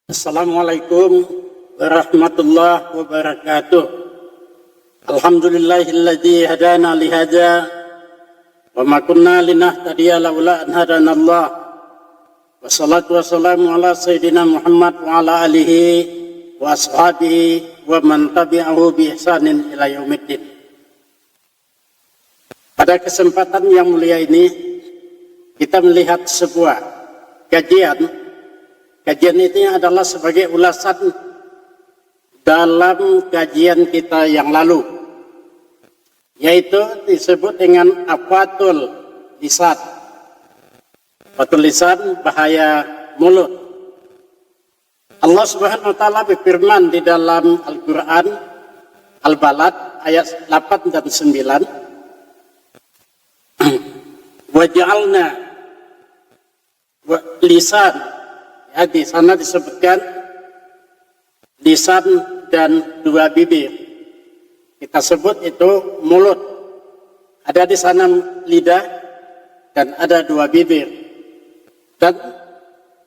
Assalamualaikum warahmatullahi wabarakatuh. Alhamdulillahilladzi hadana lihada wa ma kunna linahtadiya laula an hadanallah. Wassalatu wassalamu ala sayyidina Muhammad wa ala alihi wa ashabihi wa man tabi'ahu bi ihsanin ila yaumiddin. Pada kesempatan yang mulia ini kita melihat sebuah kajian. Kajian ini adalah sebagai ulasan dalam kajian kita yang lalu, yaitu disebut dengan afatul lisan. Afatul lisan, bahaya mulut. Allah Subhanahu wa taala berfirman di dalam Al-Qur'an Al-Balad ayat 8 dan 9. Waja'alna lisan. Ya, di sana disebutkan lisan dan dua bibir. Kita sebut itu mulut. Ada di sana lidah dan ada dua bibir. Dan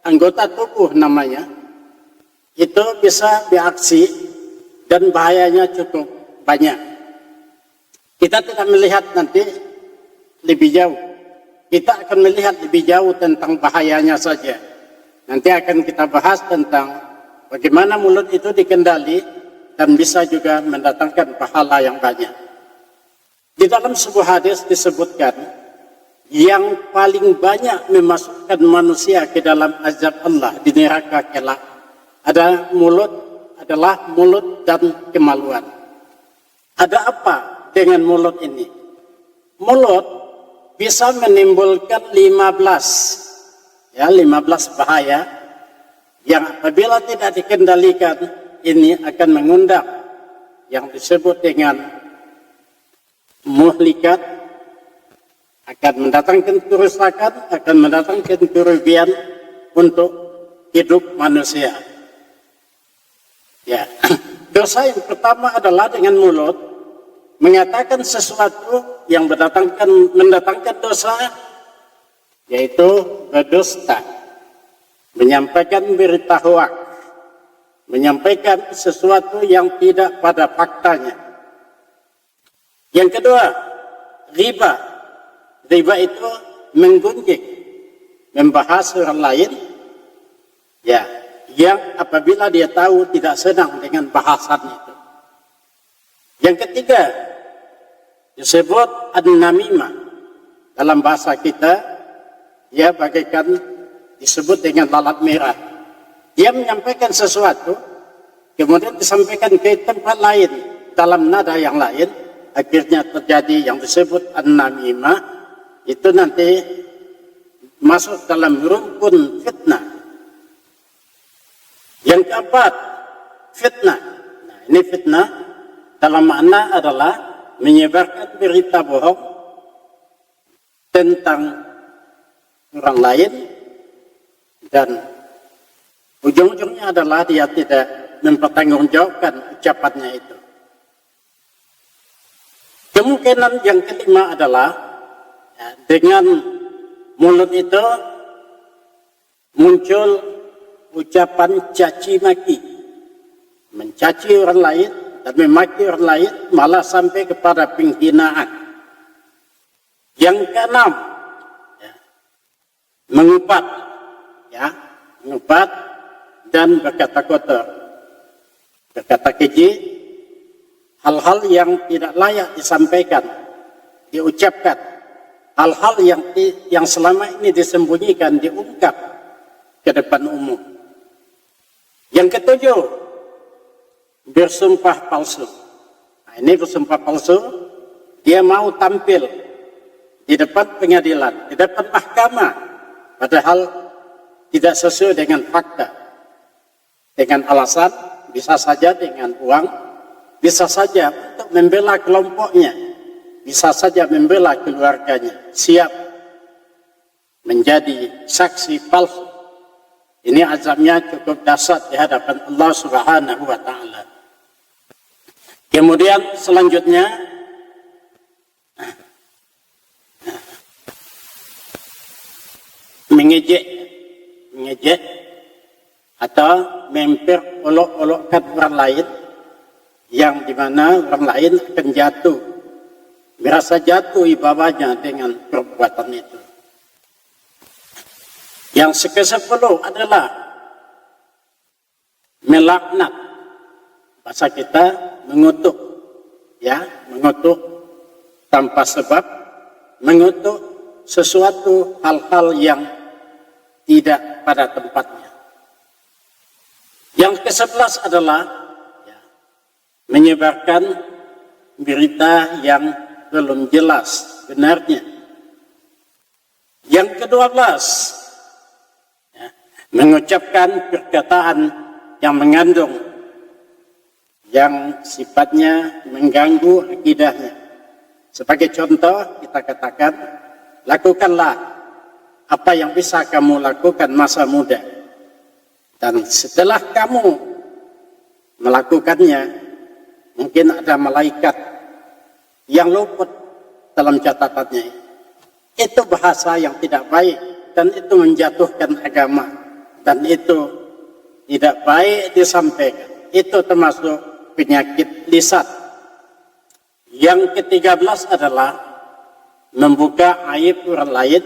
anggota tubuh namanya itu bisa bereaksi dan bahayanya cukup banyak. Kita tidak melihat nanti lebih jauh. Kita akan melihat lebih jauh tentang bahayanya saja. Nanti akan kita bahas tentang bagaimana mulut itu dikendali dan bisa juga mendatangkan pahala yang banyak. Di dalam sebuah hadis disebutkan yang paling banyak memasukkan manusia ke dalam azab Allah di neraka kelak adalah mulut dan kemaluan. Ada apa dengan mulut ini? Mulut bisa menimbulkan 15 bahaya yang apabila tidak dikendalikan ini akan mengundang yang disebut dengan muhlikat, akan mendatangkan kerusakan, akan mendatangkan kerugian untuk hidup manusia. Ya, dosa yang pertama adalah dengan mulut mengatakan sesuatu yang mendatangkan dosa, yaitu berdusta, menyampaikan berita hoak, menyampaikan sesuatu yang tidak pada faktanya. Yang kedua, riba. Riba itu menggunjing, membahas orang lain, ya, yang apabila dia tahu tidak senang dengan bahasan itu. Yang ketiga, disebut an-namimah. Dalam bahasa kita, dia bagaikan disebut dengan lalat merah. Dia menyampaikan sesuatu, kemudian disampaikan ke tempat lain, dalam nada yang lain, akhirnya terjadi yang disebut an-namimah. Itu nanti masuk dalam rukun fitnah. Yang keempat, fitnah. Nah, ini fitnah dalam makna adalah menyebarkan berita bohong tentang orang lain, dan ujung-ujungnya adalah dia tidak mempertanggungjawabkan ucapannya itu. Kemungkinan yang kelima adalah ya, dengan mulut itu muncul ucapan caci maki, mencaci orang lain dan memaki orang lain, malah sampai kepada penghinaan. Yang keenam, mengupat dan berkata kotor, berkata keji, hal-hal yang tidak layak disampaikan, diucapkan, hal-hal yang selama ini disembunyikan, diungkap ke depan umum. Yang ketujuh, bersumpah palsu. Nah, ini bersumpah palsu, dia mau tampil di depan pengadilan, di depan mahkamah, padahal tidak sesuai dengan fakta. Dengan alasan, bisa saja dengan uang, bisa saja untuk membela kelompoknya, bisa saja membela keluarganya, siap menjadi saksi palsu. Ini azabnya cukup dahsyat di hadapan Allah Subhanahu wa taala. Kemudian selanjutnya mengejek atau memperolok-olokkan orang lain, yang dimana orang lain akan jatuh, merasa jatuh ibawanya dengan perbuatan itu. Yang ke-10 adalah melaknat, bahasa kita mengutuk, ya, mengutuk tanpa sebab, mengutuk sesuatu hal-hal yang tidak pada tempatnya. Yang ke-11 adalah ya, menyebarkan berita yang belum jelas benarnya. Yang ke-12 ya, mengucapkan perkataan yang mengandung, yang sifatnya mengganggu akidahnya. Sebagai contoh, kita katakan, lakukanlah apa yang bisa kamu lakukan masa muda. Dan setelah kamu melakukannya, mungkin ada malaikat yang luput dalam catatannya. Itu bahasa yang tidak baik, dan itu menjatuhkan agama. Dan itu tidak baik disampaikan. Itu termasuk penyakit lisan. Yang ke-13 adalah membuka aib orang lain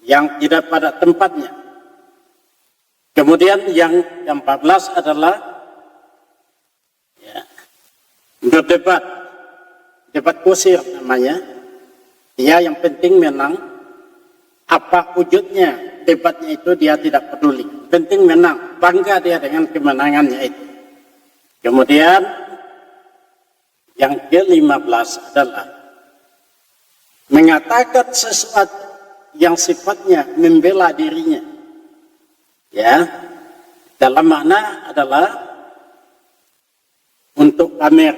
yang tidak pada tempatnya. Kemudian yang ke-14 adalah ya, berdebat, debat kusir namanya. Dia yang penting menang, apa wujudnya debatnya itu dia tidak peduli. Penting menang, bangga dia dengan kemenangannya itu. Kemudian yang ke-15 adalah mengatakan sesuatu yang sifatnya membela dirinya. Ya, dalam makna adalah untuk pamer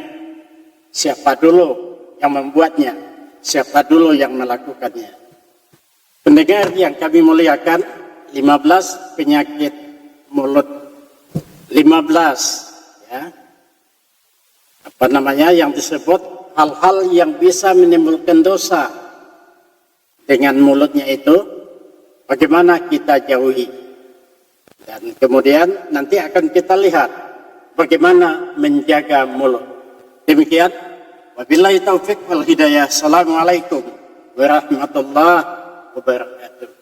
siapa dulu yang membuatnya, siapa dulu yang melakukannya. Pendengar yang kami muliakan, 15 penyakit mulut. 15 ya. Apa namanya yang disebut hal-hal yang bisa menimbulkan dosa dengan mulutnya itu, bagaimana kita jauhi. Dan kemudian nanti akan kita lihat bagaimana menjaga mulut. Demikian, wabillahi taufiq wal hidayah. Assalamualaikum warahmatullahi wabarakatuh.